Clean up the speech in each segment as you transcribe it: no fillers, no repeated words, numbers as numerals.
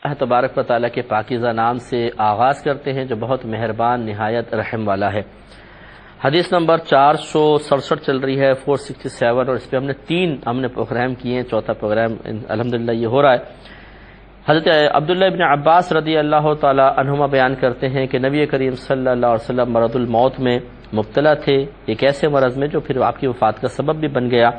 اللہ تبارک و تعالیٰ کے پاکیزہ نام سے آغاز کرتے ہیں جو بہت مہربان نہایت رحم والا ہے۔ حدیث نمبر 467 چل رہی ہے 467، اور اس پہ ہم نے پروگرام کیے ہیں، چوتھا پروگرام الحمدللہ یہ ہو رہا ہے۔ حضرت عبداللہ ابن عباس رضی اللہ تعالی عنہما بیان کرتے ہیں کہ نبی کریم صلی اللہ علیہ وسلم مرض الموت میں مبتلا تھے، ایک ایسے مرض میں جو پھر آپ کی وفات کا سبب بھی بن گیا،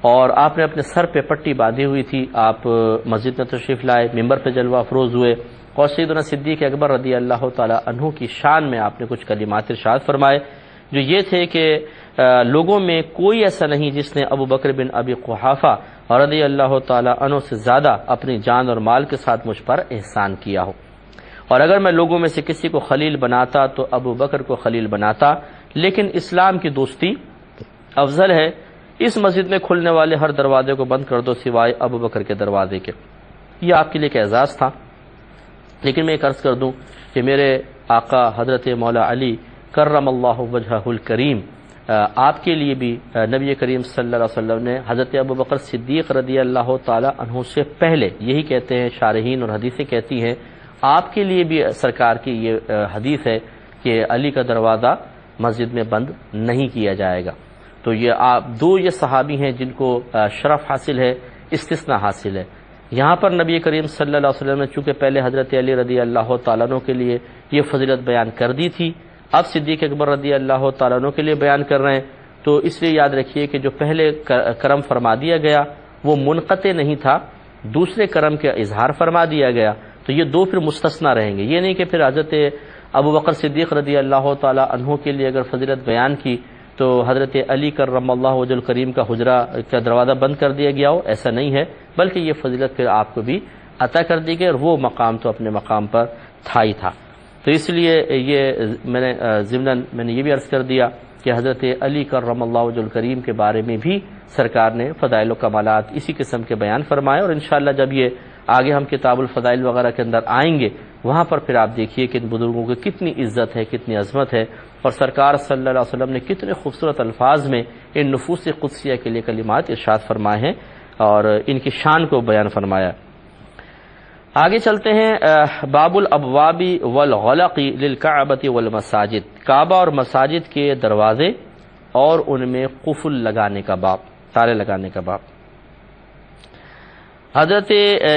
اور آپ نے اپنے سر پہ پٹی باندھی ہوئی تھی۔ آپ مسجد میں تشریف لائے، ممبر پہ جلوہ افروز ہوئے، اور سیدنا صدیق اکبر رضی اللہ تعالی عنہ کی شان میں آپ نے کچھ کلمات ارشاد فرمائے، جو یہ تھے کہ لوگوں میں کوئی ایسا نہیں جس نے ابو بکر بن ابی قحافہ رضی اللہ تعالی عنہ سے زیادہ اپنی جان اور مال کے ساتھ مجھ پر احسان کیا ہو، اور اگر میں لوگوں میں سے کسی کو خلیل بناتا تو ابو بکر کو خلیل بناتا، لیکن اسلام کی دوستی افضل ہے۔ اس مسجد میں کھلنے والے ہر دروازے کو بند کر دو سوائے ابو بکر کے دروازے کے۔ یہ آپ کے لیے ایک اعزاز تھا، لیکن میں ایک عرض کر دوں کہ میرے آقا حضرت مولا علی کرم اللہ وجہہ الکریم، آپ کے لیے بھی نبی کریم صلی اللہ علیہ وسلم نے حضرت ابو بکر صدیق رضی اللہ تعالی عنہ سے پہلے، یہی کہتے ہیں شارحین اور حدیثیں کہتی ہیں، آپ کے لیے بھی سرکار کی یہ حدیث ہے کہ علی کا دروازہ مسجد میں بند نہیں کیا جائے گا۔ تو یہ یہ صحابی ہیں جن کو شرف حاصل ہے، استثناء حاصل ہے۔ یہاں پر نبی کریم صلی اللہ علیہ وسلم نے چونکہ پہلے حضرت علی رضی اللہ تعالیٰ عنہ کے لیے یہ فضیلت بیان کر دی تھی، اب صدیق اکبر رضی اللہ تعالیٰ عنہ کے لیے بیان کر رہے ہیں، تو اس لیے یاد رکھیے کہ جو پہلے کرم فرما دیا گیا وہ منقطع نہیں تھا، دوسرے کرم کے اظہار فرما دیا گیا، تو یہ دو پھر مستثنیٰ رہیں گے۔ یہ نہیں کہ پھر حضرت ابو بکر صدیق رضی اللہ تعالیٰ عنہ کے لیے اگر فضیلت بیان کی تو حضرت علی کرم اللہ وجہ الکریم کا حجرہ کا دروازہ بند کر دیا گیا ہو، ایسا نہیں ہے، بلکہ یہ فضیلت پھر آپ کو بھی عطا کر دی گئی، اور وہ مقام تو اپنے مقام پر تھا ہی تھا۔ تو اس لیے یہ ضمناً میں نے یہ بھی عرض کر دیا کہ حضرت علی کرم اللہ وجہ الکریم کے بارے میں بھی سرکار نے فضائل و کمالات اسی قسم کے بیان فرمائے، اور انشاءاللہ جب یہ آگے ہم کتاب الفضائل وغیرہ کے اندر آئیں گے وہاں پر پھر آپ دیکھیے کہ ان بزرگوں کی کتنی عزت ہے، کتنی عظمت ہے، اور سرکار صلی اللہ علیہ وسلم نے کتنے خوبصورت الفاظ میں ان نفوس قدسیہ کے لیے کلمات ارشاد فرمائے ہیں اور ان کی شان کو بیان فرمایا۔ آگے چلتے ہیں، باب الابواب والغلق للکعبۃ والمساجد، کعبہ اور مساجد کے دروازے اور ان میں قفل لگانے کا باب، تالے لگانے کا باب۔ حضرت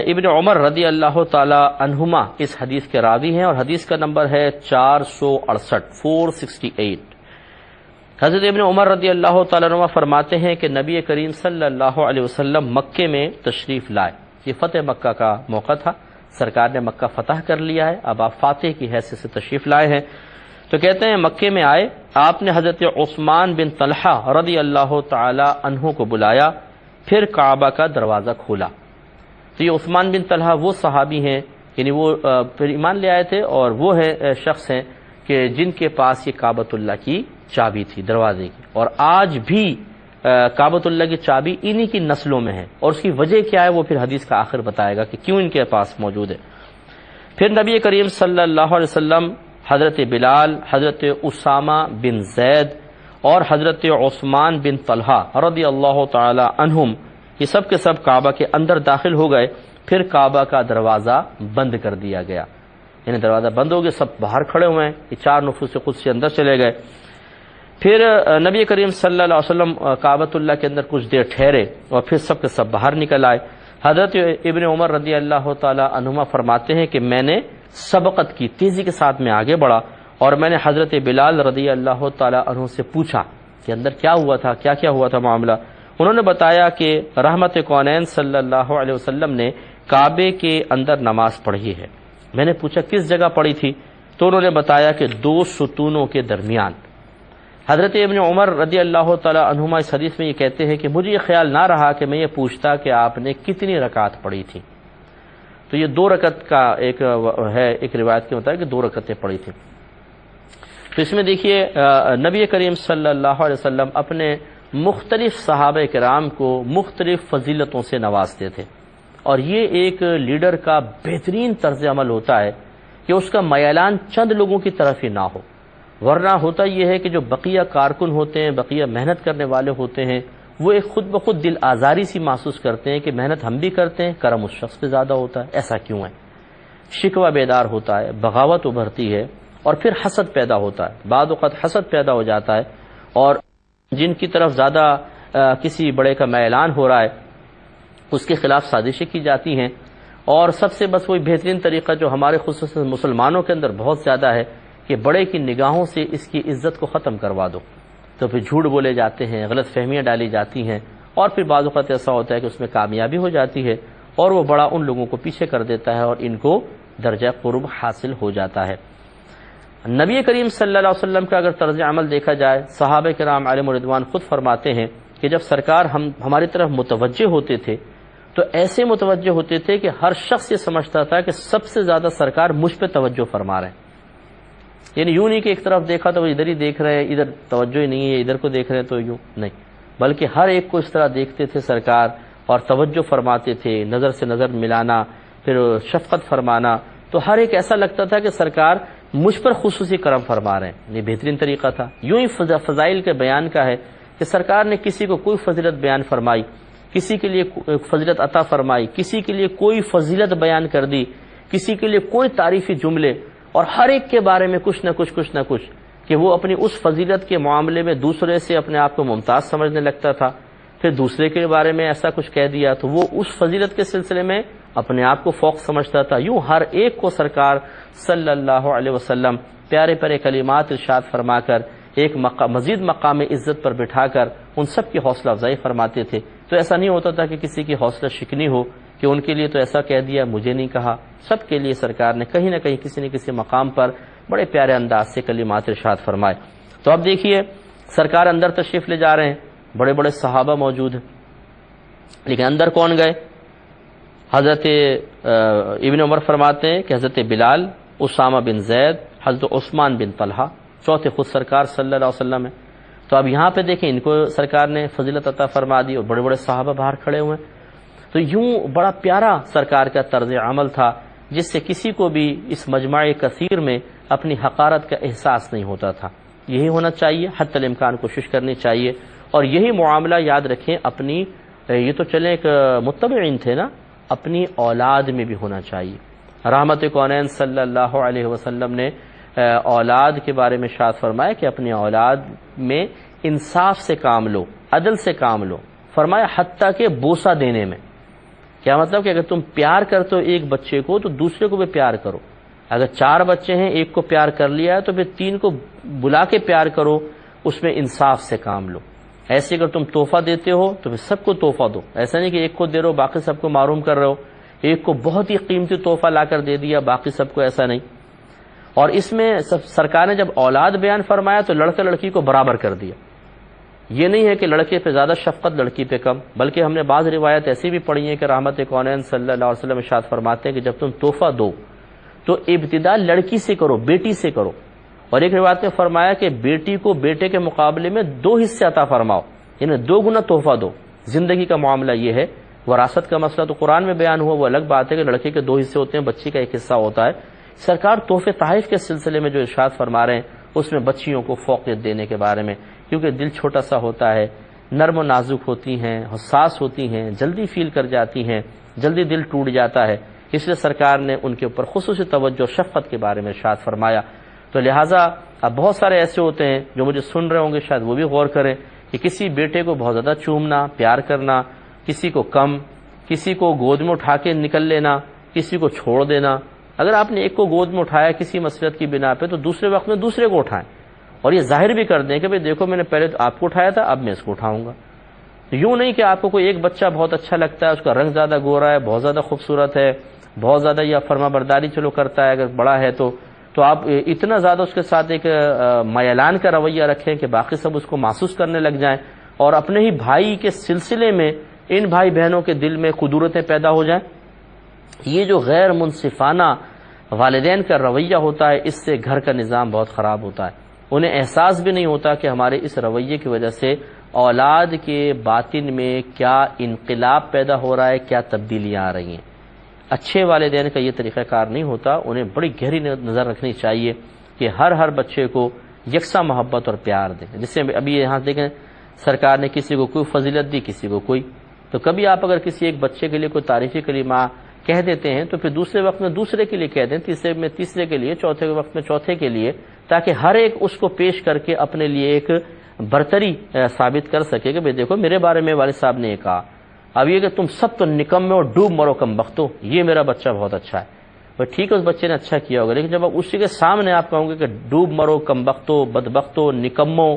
ابن عمر رضی اللہ تعالی عنہما اس حدیث کے راوی ہیں، اور حدیث کا نمبر ہے 468 حضرت ابن عمر رضی اللہ تعالی عنہما فرماتے ہیں کہ نبی کریم صلی اللہ علیہ وسلم مکے میں تشریف لائے، یہ فتح مکہ کا موقع تھا، سرکار نے مکہ فتح کر لیا ہے، اب آپ فاتح کی حیثیت سے تشریف لائے ہیں۔ تو کہتے ہیں مکے میں آئے، آپ نے حضرت عثمان بن طلحہ رضی اللہ تعالی عنہ کو بلایا، پھر کعبہ کا دروازہ کھولا۔ تو یہ عثمان بن طلحہ وہ صحابی ہیں، یعنی وہ پھر ایمان لے آئے تھے، اور وہ شخص ہیں کہ جن کے پاس یہ کعبۃ اللہ کی چابی تھی، دروازے کی، اور آج بھی کعبۃ اللہ کی چابی انہی کی نسلوں میں ہے، اور اس کی وجہ کیا ہے وہ پھر حدیث کا آخر بتائے گا کہ کیوں ان کے پاس موجود ہے۔ پھر نبی کریم صلی اللہ علیہ وسلم حضرت بلال، حضرت اسامہ بن زید اور حضرت عثمان بن طلحہ رضی اللہ تعالی عنہم، یہ سب کے سب کعبہ کے اندر داخل ہو گئے، پھر کعبہ کا دروازہ بند کر دیا گیا، یعنی دروازہ بند ہو گیا، سب باہر کھڑے ہوئے ہیں، یہ چار نفوس قدسی اندر چلے گئے۔ پھر نبی کریم صلی اللہ علیہ وسلم کعبۃ اللہ کے اندر کچھ دیر ٹھہرے، اور پھر سب کے سب باہر نکل آئے۔ حضرت ابن عمر رضی اللہ تعالی عنہما فرماتے ہیں کہ میں نے سبقت کی، تیزی کے ساتھ میں آگے بڑھا، اور میں نے حضرت بلال رضی اللہ تعالی عنہ سے پوچھا کہ اندر کیا ہوا تھا، کیا ہوا تھا معاملہ۔ انہوں نے بتایا کہ رحمت کونین صلی اللہ علیہ وسلم نے کعبے کے اندر نماز پڑھی ہے۔ میں نے پوچھا کس جگہ پڑھی تھی، تو انہوں نے بتایا کہ دو ستونوں کے درمیان۔ حضرت ابن عمر رضی اللہ تعالی عنہما اس حدیث میں یہ کہتے ہیں کہ مجھے یہ خیال نہ رہا کہ میں یہ پوچھتا کہ آپ نے کتنی رکعت پڑھی تھی، تو یہ 2 رکعت کا ایک روایت کے مطابق 2 رکعتیں پڑھی تھی۔ تو اس میں دیکھیے نبی کریم صلی اللہ علیہ وسلم اپنے مختلف صحابہ کرام کو مختلف فضیلتوں سے نوازتے تھے، اور یہ ایک لیڈر کا بہترین طرز عمل ہوتا ہے کہ اس کا میلان چند لوگوں کی طرف ہی نہ ہو، ورنہ ہوتا یہ ہے کہ جو بقیہ کارکن ہوتے ہیں، بقیہ محنت کرنے والے ہوتے ہیں، وہ ایک خود بخود دل آزاری سی محسوس کرتے ہیں کہ محنت ہم بھی کرتے ہیں، کرم اس شخص پہ زیادہ ہوتا ہے، ایسا کیوں ہے؟ شکوہ بیدار ہوتا ہے، بغاوت ابھرتی ہے، اور پھر حسد پیدا ہوتا ہے۔ بعض اوقات حسد پیدا ہو جاتا ہے، اور جن کی طرف زیادہ کسی بڑے کا میلان ہو رہا ہے اس کے خلاف سازشیں کی جاتی ہیں، اور سب سے بس وہی بہترین طریقہ جو ہمارے خصوصاً مسلمانوں کے اندر بہت زیادہ ہے کہ بڑے کی نگاہوں سے اس کی عزت کو ختم کروا دو، تو پھر جھوٹ بولے جاتے ہیں، غلط فہمیاں ڈالی جاتی ہیں، اور پھر بعض اوقات ایسا ہوتا ہے کہ اس میں کامیابی ہو جاتی ہے اور وہ بڑا ان لوگوں کو پیچھے کر دیتا ہے اور ان کو درجہ قرب حاصل ہو جاتا ہے۔ نبی کریم صلی اللہ علیہ وسلم کا اگر طرز عمل دیکھا جائے، صحابہ کرام علیہم رضوان خود فرماتے ہیں کہ جب سرکار ہماری طرف متوجہ ہوتے تھے تو ایسے متوجہ ہوتے تھے کہ ہر شخص یہ سمجھتا تھا کہ سب سے زیادہ سرکار مجھ پہ توجہ فرما رہے ہیں، یعنی یوں نہیں کہ ایک طرف دیکھا تو وہ ادھر ہی دیکھ رہے ہیں، ادھر توجہ ہی نہیں ہے، ادھر کو دیکھ رہے ہیں تو یوں نہیں، بلکہ ہر ایک کو اس طرح دیکھتے تھے سرکار اور توجہ فرماتے تھے، نظر سے نظر ملانا، پھر شفقت فرمانا، تو ہر ایک ایسا لگتا تھا کہ سرکار مجھ پر خصوصی کرم فرما رہے ہیں۔ یہ بہترین طریقہ تھا۔ یوں ہی فضائل کے بیان کا ہے کہ سرکار نے کسی کو کوئی فضیلت بیان فرمائی، کسی کے لیے فضیلت عطا فرمائی، کسی کے لیے کوئی فضیلت بیان کر دی، کسی کے لیے کوئی تعریفی جملے، اور ہر ایک کے بارے میں کچھ نہ کچھ کہ وہ اپنی اس فضیلت کے معاملے میں دوسرے سے اپنے آپ کو ممتاز سمجھنے لگتا تھا، پھر دوسرے کے بارے میں ایسا کچھ کہہ دیا تو وہ اس فضیلت کے سلسلے میں اپنے آپ کو فوق سمجھتا تھا۔ یوں ہر ایک کو سرکار صلی اللہ علیہ وسلم پیارے پیارے کلمات ارشاد فرما کر ایک مزید مقام عزت پر بٹھا کر ان سب کی حوصلہ افزائی فرماتے تھے۔ تو ایسا نہیں ہوتا تھا کہ کسی کی حوصلہ شکنی ہو کہ ان کے لیے تو ایسا کہہ دیا، مجھے نہیں کہا۔ سب کے لیے سرکار نے کہیں نہ کہیں کسی نہ کسی مقام پر بڑے پیارے انداز سے کلمات ارشاد فرمائے۔ تو اب دیکھیے سرکار اندر تشریف لے جا رہے ہیں، بڑے بڑے صحابہ موجود ہیں، لیکن اندر کون گئے؟ حضرت ابن عمر فرماتے ہیں کہ حضرت بلال، اسامہ بن زید، حضرت عثمان بن طلحہ، چوتھے خود سرکار صلی اللہ علیہ وسلم ہیں۔ تو اب یہاں پہ دیکھیں ان کو سرکار نے فضیلت عطا فرما دی اور بڑے بڑے صحابہ باہر کھڑے ہوئے ہیں۔ تو یوں بڑا پیارا سرکار کا طرز عمل تھا جس سے کسی کو بھی اس مجمع کثیر میں اپنی حقارت کا احساس نہیں ہوتا تھا۔ یہی ہونا چاہیے، حتی الامکان کوشش کرنی چاہیے، اور یہی معاملہ یاد رکھیں اپنی، یہ تو چلیں ایک متبعین تھے نا، اپنی اولاد میں بھی ہونا چاہیے۔ رحمت کونین صلی اللہ علیہ وسلم نے اولاد کے بارے میں ارشاد فرمایا کہ اپنی اولاد میں انصاف سے کام لو، عدل سے کام لو، فرمایا حتیٰ کہ بوسہ دینے میں۔ کیا مطلب کہ اگر تم پیار کرتے ہو ایک بچے کو تو دوسرے کو بھی پیار کرو، اگر 4 بچے ہیں ایک کو پیار کر لیا ہے تو پھر 3 کو بلا کے پیار کرو، اس میں انصاف سے کام لو۔ ایسے اگر تم تحفہ دیتے ہو تو پھر سب کو تحفہ دو، ایسا نہیں کہ ایک کو دے رہے ہو باقی سب کو محروم کر رہے ہو، ایک کو بہت ہی قیمتی تحفہ لا کر دے دیا باقی سب کو، ایسا نہیں۔ اور اس میں سرکار نے جب اولاد بیان فرمایا تو لڑکا لڑکی کو برابر کر دیا، یہ نہیں ہے کہ لڑکے پہ زیادہ شفقت لڑکی پہ کم، بلکہ ہم نے بعض روایت ایسی بھی پڑھی ہیں کہ رحمت کونین صلی اللہ علیہ وسلم ارشاد فرماتے ہیں کہ جب تم تحفہ دو تو ابتدا لڑکی سے کرو، بیٹی سے کرو، اور ایک روایت میں فرمایا کہ بیٹی کو بیٹے کے مقابلے میں 2 حصے عطا فرماؤ، یعنی 2 گنا تحفہ دو۔ زندگی کا معاملہ یہ ہے، وراثت کا مسئلہ تو قرآن میں بیان ہوا، وہ الگ بات ہے کہ لڑکے کے 2 حصے ہوتے ہیں، بچی کا 1 حصہ ہوتا ہے۔ سرکار تحفے تحائف کے سلسلے میں جو ارشاد فرما رہے ہیں اس میں بچیوں کو فوقیت دینے کے بارے میں، کیونکہ دل چھوٹا سا ہوتا ہے، نرم و نازک ہوتی ہیں، حساس ہوتی ہیں، جلدی فیل کر جاتی ہیں، جلدی دل ٹوٹ جاتا ہے، اس لیے سرکار نے ان کے اوپر خصوصی توجہ شفقت کے بارے میں ارشاد فرمایا۔ تو لہٰذا اب بہت سارے ایسے ہوتے ہیں جو مجھے سن رہے ہوں گے، شاید وہ بھی غور کریں کہ کسی بیٹے کو بہت زیادہ چومنا، پیار کرنا، کسی کو کم، کسی کو گود میں اٹھا کے نکل لینا، کسی کو چھوڑ دینا۔ اگر آپ نے ایک کو گود میں اٹھایا کسی مسئلت کی بنا پہ تو دوسرے وقت میں دوسرے کو اٹھائیں، اور یہ ظاہر بھی کر دیں کہ بھئی دیکھو میں نے پہلے تو آپ کو اٹھایا تھا، اب میں اس کو اٹھاؤں گا۔ یوں نہیں کہ آپ کو کوئی ایک بچہ بہت اچھا لگتا ہے، اس کا رنگ زیادہ گورا ہے، بہت زیادہ خوبصورت ہے، بہت زیادہ یا فرما برداری چلو کرتا ہے اگر بڑا ہے تو آپ اتنا زیادہ اس کے ساتھ ایک میلان کا رویہ رکھیں کہ باقی سب اس کو محسوس کرنے لگ جائیں، اور اپنے ہی بھائی کے سلسلے میں ان بھائی بہنوں کے دل میں قدورتیں پیدا ہو جائیں۔ یہ جو غیر منصفانہ والدین کا رویہ ہوتا ہے، اس سے گھر کا نظام بہت خراب ہوتا ہے۔ انہیں احساس بھی نہیں ہوتا کہ ہمارے اس رویے کی وجہ سے اولاد کے باطن میں کیا انقلاب پیدا ہو رہا ہے، کیا تبدیلیاں آ رہی ہیں۔ اچھے والدین کا یہ طریقہ کار نہیں ہوتا، انہیں بڑی گہری نظر رکھنی چاہیے کہ ہر بچے کو یکساں محبت اور پیار دیں۔ جس سے ابھی یہاں دیکھیں سرکار نے کسی کو کوئی فضیلت دی، کسی کو کوئی، تو کبھی آپ اگر کسی ایک بچے کے لیے کوئی تعریفی کلمہ کہہ دیتے ہیں تو پھر دوسرے وقت میں دوسرے کے لیے کہہ دیں، تیسرے میں تیسرے کے لیے، چوتھے وقت میں چوتھے کے لیے، تاکہ ہر ایک اس کو پیش کر کے اپنے لیے ایک برتری ثابت کر سکے کہ بھئی دیکھو میرے بارے میں والد صاحب نے یہ کہا، اب یہ کہ تم سب تو نکمے اور ڈوب مرو کم بختو، یہ میرا بچہ بہت اچھا ہے، بھئی ٹھیک ہے اس بچے نے اچھا کیا ہوگا، لیکن جب آپ اسی کے سامنے آپ کہوں گے کہ ڈوب مرو کم بختو بدبختو نکمو،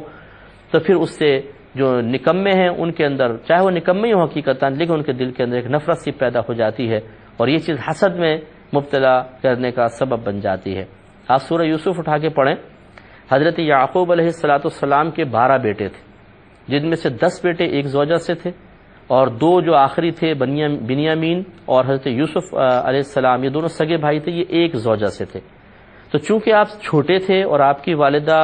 تو پھر اس سے جو نکمے ہیں ان کے اندر، چاہے وہ نکمے ہی ہوں حقیقتاً، لیکن ان کے دل کے اندر ایک نفرت سی پیدا ہو جاتی ہے اور یہ چیز حسد میں مبتلا کرنے کا سبب بن جاتی ہے۔ آپ سورہ یوسف اٹھا کے پڑھیں، حضرت یعقوب علیہ السلام کے 12 بیٹے تھے، جن میں سے 10 بیٹے ایک زوجہ سے تھے اور 2 جو آخری تھے بنیامین اور حضرت یوسف علیہ السلام، یہ دونوں سگے بھائی تھے، یہ ایک زوجہ سے تھے۔ تو چونکہ آپ چھوٹے تھے اور آپ کی والدہ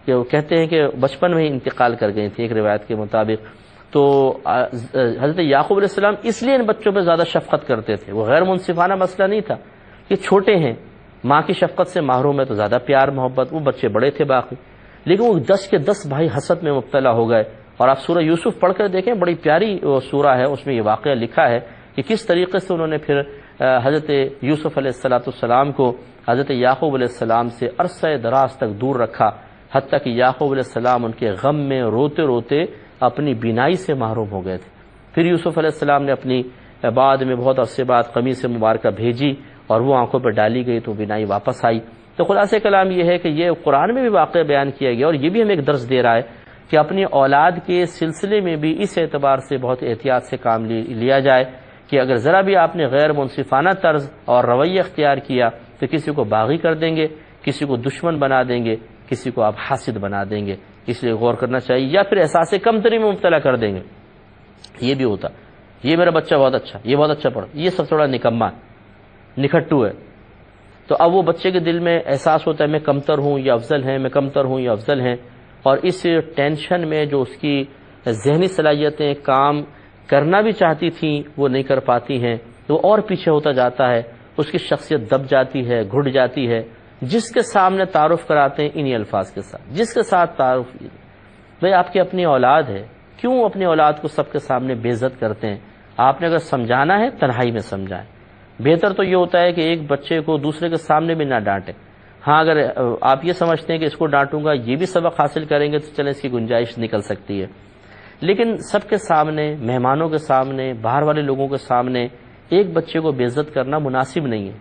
وہ کہتے ہیں کہ بچپن میں ہی انتقال کر گئی تھی ایک روایت کے مطابق، تو حضرت یعقوب علیہ السلام اس لیے ان بچوں پہ زیادہ شفقت کرتے تھے، وہ غیر منصفانہ مسئلہ نہیں تھا کہ چھوٹے ہیں ماں کی شفقت سے محروم ہے تو زیادہ پیار محبت، وہ بچے بڑے تھے باقی، لیکن وہ 10 کے 10 بھائی حسد میں مبتلا ہو گئے۔ اور آپ سورہ یوسف پڑھ کر دیکھیں، بڑی پیاری سورہ ہے، اس میں یہ واقعہ لکھا ہے کہ کس طریقے سے انہوں نے پھر حضرت یوسف علیہ السلام کو حضرت یعقوب علیہ السلام سے عرصہ دراز تک دور رکھا، حتیٰ کہ یعقوب علیہ السلام ان کے غم میں روتے روتے اپنی بینائی سے محروم ہو گئے تھے۔ پھر یوسف علیہ السلام نے اپنی بعد میں بہت عرصے بعد قمیص مبارکہ بھیجی اور وہ آنکھوں پر ڈالی گئی تو بینائی واپس آئی۔ تو خلاصہ کلام یہ ہے کہ یہ قرآن میں بھی واقعہ بیان کیا گیا اور یہ بھی ہمیں ایک درس دے رہا ہے کہ اپنی اولاد کے سلسلے میں بھی اس اعتبار سے بہت احتیاط سے کام لیا جائے کہ اگر ذرا بھی آپ نے غیر منصفانہ طرز اور رویہ اختیار کیا تو کسی کو باغی کر دیں گے، کسی کو دشمن بنا دیں گے، کسی کو آپ حاسد بنا دیں گے، اس لیے غور کرنا چاہیے، یا پھر احساس کمتری میں مبتلا کر دیں گے۔ یہ بھی ہوتا، یہ میرا بچہ بہت اچھا، یہ بہت اچھا پڑھا، یہ سب تھوڑا نکما نکھٹو ہے، تو اب وہ بچے کے دل میں احساس ہوتا ہے میں کمتر ہوں یا افضل ہیں، میں کمتر ہوں یا افضل ہیں، اور اس ٹینشن میں جو اس کی ذہنی صلاحیتیں کام کرنا بھی چاہتی تھیں وہ نہیں کر پاتی ہیں، تو وہ اور پیچھے ہوتا جاتا ہے، اس کی شخصیت دب جاتی ہے، گھٹ جاتی ہے۔ جس کے سامنے تعارف کراتے ہیں انہی الفاظ کے ساتھ، جس کے ساتھ تعارف، بھئی آپ کی اپنی اولاد ہے، کیوں اپنی اولاد کو سب کے سامنے بے عزت کرتے ہیں؟ آپ نے اگر سمجھانا ہے تنہائی میں سمجھائیں۔ بہتر تو یہ ہوتا ہے کہ ایک بچے کو دوسرے کے سامنے بھی نہ ڈانٹیں۔ ہاں اگر آپ یہ سمجھتے ہیں کہ اس کو ڈانٹوں گا یہ بھی سبق حاصل کریں گے تو چلیں اس کی گنجائش نکل سکتی ہے، لیکن سب کے سامنے، مہمانوں کے سامنے، باہر والے لوگوں کے سامنے ایک بچے کو بے عزت کرنا مناسب نہیں ہے۔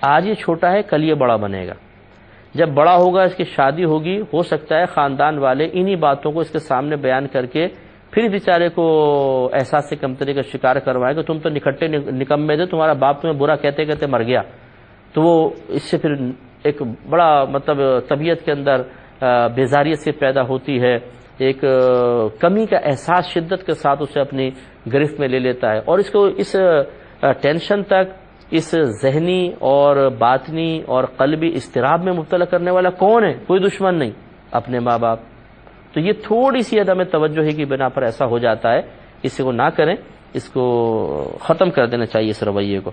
آج یہ چھوٹا ہے، کل یہ بڑا بنے گا، جب بڑا ہوگا اس کی شادی ہوگی، ہو سکتا ہے خاندان والے انہی باتوں کو اس کے سامنے بیان کر کے پھر بیچارے کو احساس سے کمتری کا شکار کروائے کہ تم تو نکھٹے نکمے تھے، تمہارا باپ تمہیں برا کہتے کہتے مر گیا، تو وہ اس سے پھر ایک بڑا طبیعت کے اندر بیزاریت سے پیدا ہوتی ہے، ایک کمی کا احساس شدت کے ساتھ اسے اپنی گرفت میں لے لیتا ہے، اور اس کو اس ٹینشن تک، اس ذہنی اور باطنی اور قلبی اضطراب میں مبتلا کرنے والا کون ہے؟ کوئی دشمن نہیں، اپنے ماں باپ۔ تو یہ تھوڑی سی عدم توجہی کی بنا پر ایسا ہو جاتا ہے، اس کو نہ کریں، اس کو ختم کر دینا چاہیے اس رویے کو۔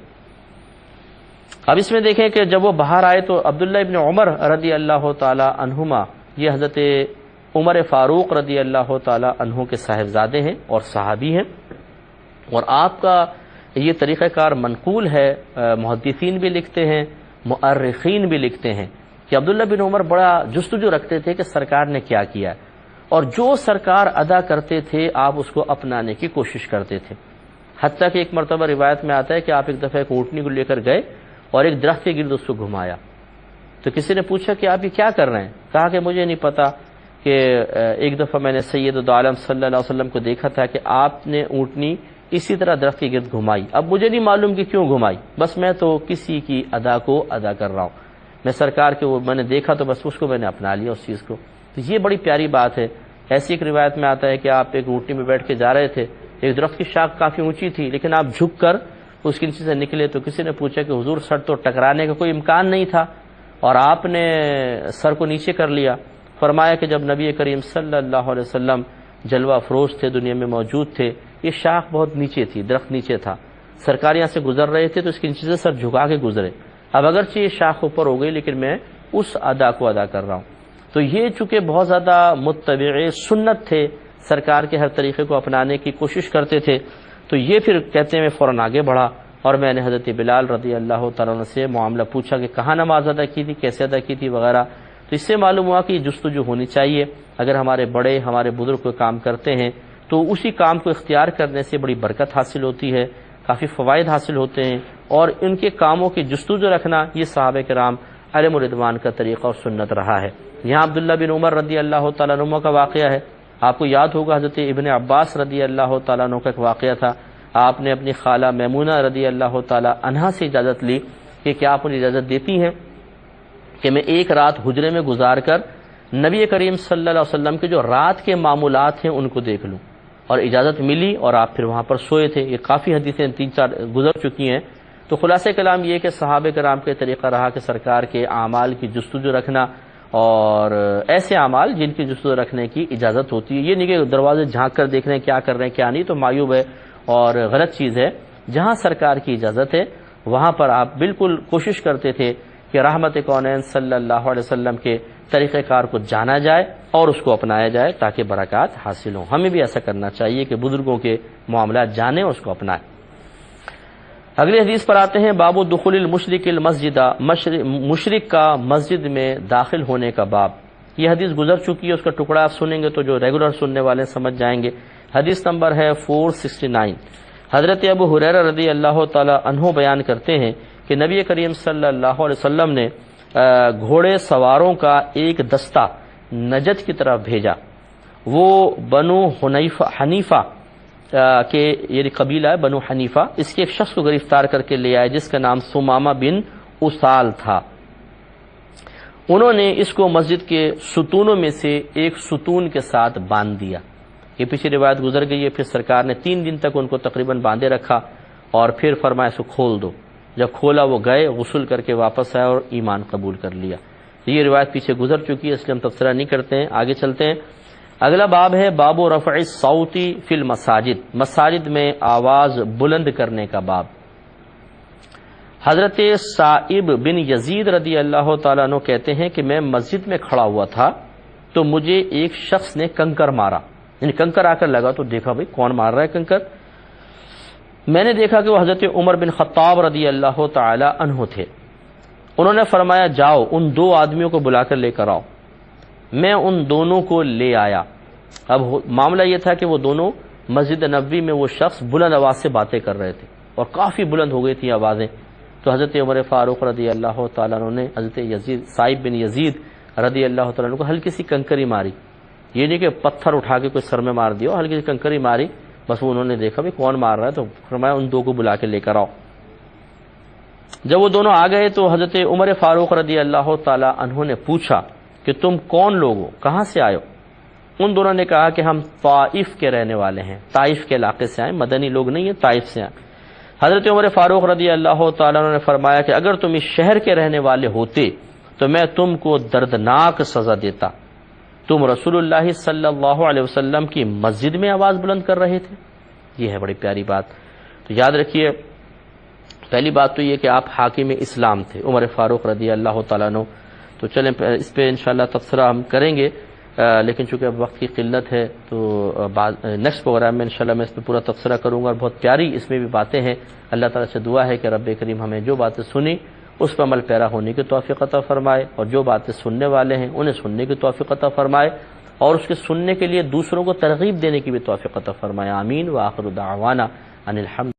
اب اس میں دیکھیں کہ جب وہ باہر آئے تو عبداللہ ابن عمر رضی اللہ تعالی عنہما، یہ حضرت عمر فاروق رضی اللہ تعالی عنہ کے صاحبزادے ہیں اور صحابی ہیں، اور آپ کا یہ طریقہ کار منقول ہے، محدثین بھی لکھتے ہیں، مؤرخین بھی لکھتے ہیں کہ عبداللہ بن عمر بڑا جستجو رکھتے تھے کہ سرکار نے کیا کیا، اور جو سرکار ادا کرتے تھے آپ اس کو اپنانے کی کوشش کرتے تھے، حتیٰ کہ ایک مرتبہ روایت میں آتا ہے کہ آپ ایک دفعہ ایک اونٹنی کو لے کر گئے اور ایک درخت کے گرد اس کو گھمایا، تو کسی نے پوچھا کہ آپ یہ کیا کر رہے ہیں؟ کہا کہ مجھے نہیں پتا، کہ ایک دفعہ میں نے سید عالم صلی اللہ علیہ وسلم کو دیکھا تھا کہ آپ نے اونٹنی اسی طرح درخت کے گرد گھمائی، اب مجھے نہیں معلوم کہ کیوں گھمائی، بس میں تو کسی کی ادا کو ادا کر رہا ہوں، میں سرکار کے وہ میں نے دیکھا تو بس اس کو میں نے اپنا لیا اس چیز کو۔ تو یہ بڑی پیاری بات ہے۔ ایسی ایک روایت میں آتا ہے کہ آپ ایک اونٹنی میں بیٹھ کے جا رہے تھے، ایک درخت کی شاخ کافی اونچی تھی لیکن آپ جھک کر اس کے نیچے سے نکلے، تو کسی نے پوچھا کہ حضور سر تو ٹکرانے کا کوئی امکان نہیں تھا اور آپ نے سر کو نیچے کر لیا۔ فرمایا کہ جب نبی کریم صلی اللہ علیہ وسلم جلوہ افروز تھے، دنیا میں موجود تھے، یہ شاخ بہت نیچے تھی، درخت نیچے تھا، سرکار یہاں سے گزر رہے تھے تو اس کے نیچے سے سر جھکا کے گزرے، اب اگرچہ یہ شاخ اوپر ہو گئی لیکن میں اس ادا کو ادا کر رہا ہوں۔ تو یہ چونکہ بہت زیادہ متبع سنت تھے، سرکار کے ہر طریقے کو اپنانے کی کوشش کرتے تھے، تو یہ پھر کہتے ہیں میں فوراً آگے بڑھا اور میں نے حضرت بلال رضی اللہ تعالیٰ عنہ سے معاملہ پوچھا کہ کہاں نماز ادا کی تھی، کیسے ادا کی تھی وغیرہ۔ تو اس سے معلوم ہوا کہ یہ جستجو ہونی چاہیے۔ اگر ہمارے بڑے ہمارے بزرگ کوئی کام کرتے ہیں تو اسی کام کو اختیار کرنے سے بڑی برکت حاصل ہوتی ہے، کافی فوائد حاصل ہوتے ہیں، اور ان کے کاموں کی جستجو رکھنا یہ صحابہ کرام علیہم الرضوان کا طریقہ اور سنت رہا ہے۔ یہاں عبداللہ بن عمر رضی اللہ تعالیٰ عنہ کا واقعہ ہے۔ آپ کو یاد ہوگا حضرت ابن عباس رضی اللہ تعالیٰ عنہ کا ایک واقعہ تھا۔ آپ نے اپنی خالہ میمونہ رضی اللہ تعالیٰ عنہا سے اجازت لی کہ کیا آپ مجھے اجازت دیتی ہیں کہ میں ایک رات حجرے میں گزار کر نبی کریم صلی اللہ علیہ وسلم کے جو رات کے معمولات ہیں ان کو دیکھ لوں، اور اجازت ملی اور آپ پھر وہاں پر سوئے تھے۔ یہ کافی حدیثیں 3-4 گزر چکی ہیں۔ تو خلاصہ کلام یہ کہ صحابہ کرام کے طریقہ رہا کہ سرکار کے اعمال کی جستجو رکھنا، اور ایسے اعمال جن کی جستجو رکھنے کی اجازت ہوتی ہے۔ یہ نہیں کہ دروازے جھانک کر دیکھ رہے ہیں کیا کر رہے ہیں کیا نہیں، تو معیوب ہے اور غلط چیز ہے۔ جہاں سرکار کی اجازت ہے وہاں پر آپ بالکل کوشش کرتے تھے کہ رحمت کونین صلی اللہ علیہ وسلم کے طریقہ کار کو جانا جائے اور اس کو اپنایا جائے تاکہ برکات حاصل ہوں۔ ہمیں بھی ایسا کرنا چاہیے کہ بزرگوں کے معاملات جانیں اور اس کو اپنائیں۔ اگلی حدیث پر آتے ہیں، باب دخول المشرک المسجد، مشرک کا مسجد میں داخل ہونے کا باب۔ یہ حدیث گزر چکی ہے، اس کا ٹکڑا آپ سنیں گے تو جو ریگولر سننے والے سمجھ جائیں گے۔ حدیث نمبر ہے 469۔ حضرت ابو ہریرہ رضی اللہ تعالی عنہ بیان کرتے ہیں کہ نبی کریم صلی اللہ علیہ وسلم نے گھوڑے سواروں کا ایک دستہ نجد کی طرف بھیجا۔ وہ بنو حنیفہ کہ یہ قبیلہ ہے بنو حنیفہ، اس کے ایک شخص کو گرفتار کر کے لے آئے جس کا نام ثمامہ بن اسال تھا۔ انہوں نے اس کو مسجد کے ستونوں میں سے ایک ستون کے ساتھ باندھ دیا۔ یہ پیچھے روایت گزر گئی ہے۔ پھر سرکار نے 3 دن تک ان کو تقریباً باندھے رکھا اور پھر فرمایا اس کو کھول دو۔ جب کھولا وہ گئے، غسل کر کے واپس آئے اور ایمان قبول کر لیا۔ یہ روایت پیچھے گزر چکی ہے، اس لیے ہم تبصرہ نہیں کرتے ہیں، آگے چلتے ہیں۔ اگلا باب ہے باب رفع الصوت فی المساجد، مساجد میں آواز بلند کرنے کا باب۔ حضرت صائب بن یزید رضی اللہ تعالیٰ عنہ کہتے ہیں کہ میں مسجد میں کھڑا ہوا تھا تو مجھے ایک شخص نے کنکر مارا، یعنی کنکر آ کر لگا تو دیکھا بھائی کون مار رہا ہے کنکر۔ میں نے دیکھا کہ وہ حضرت عمر بن خطاب رضی اللہ تعالی عنہ تھے۔ انہوں نے فرمایا جاؤ ان 2 آدمیوں کو بلا کر لے کر آؤ۔ میں ان دونوں کو لے آیا۔ اب معاملہ یہ تھا کہ وہ دونوں مسجد نبوی میں وہ شخص بلند آواز سے باتیں کر رہے تھے اور کافی بلند ہو گئی تھیں آوازیں۔ تو حضرت عمر فاروق رضی اللہ تعالیٰ عنہ نے حضرت صائب بن یزید رضی اللہ تعالیٰ عنہ کو ہلکی سی کنکری ماری، یہ نہیں کہ پتھر اٹھا کے کوئی سر میں مار دیا، ہلکی سی کنکری ماری، بس وہ انہوں نے دیکھا بھی کون مار رہا ہے تو فرمایا ان 2 کو بلا کے لے کر آؤ۔ جب وہ دونوں آ گئے تو حضرت عمر فاروق رضی اللہ تعالیٰ عنہ نے پوچھا کہ تم کون لوگ ہو، کہاں سے آئے ہو؟ ان دونوں نے کہا کہ ہم طائف کے رہنے والے ہیں، طائف کے علاقے سے آئے، مدنی لوگ نہیں ہیں، طائف سے آئے۔ حضرت عمر فاروق رضی اللہ تعالیٰ عنہ نے فرمایا کہ اگر تم اس شہر کے رہنے والے ہوتے تو میں تم کو دردناک سزا دیتا۔ تم رسول اللہ صلی اللہ علیہ وسلم کی مسجد میں آواز بلند کر رہے تھے۔ یہ ہے بڑی پیاری بات۔ تو یاد رکھیے، پہلی بات تو یہ کہ آپ حاکم اسلام تھے، عمر فاروق رضی اللہ تعالیٰ عنہ۔ تو چلیں اس پہ انشاءاللہ تبصرہ ہم کریں گے، لیکن چونکہ اب وقت کی قلت ہے تو نیکسٹ پروگرام میں انشاءاللہ میں اس پہ پورا تبصرہ کروں گا، اور بہت پیاری اس میں بھی باتیں ہیں۔ اللہ تعالیٰ سے دعا ہے کہ رب کریم ہمیں جو باتیں سنی اس پر عمل پیرا ہونے کی توفیق عطا فرمائے، اور جو باتیں سننے والے ہیں انہیں سننے کی توفیق عطا فرمائے، اور اس کے سننے کے لیے دوسروں کو ترغیب دینے کی بھی توفیق عطا فرمائے۔ آمین۔ وآخر دعوانا ان الحمد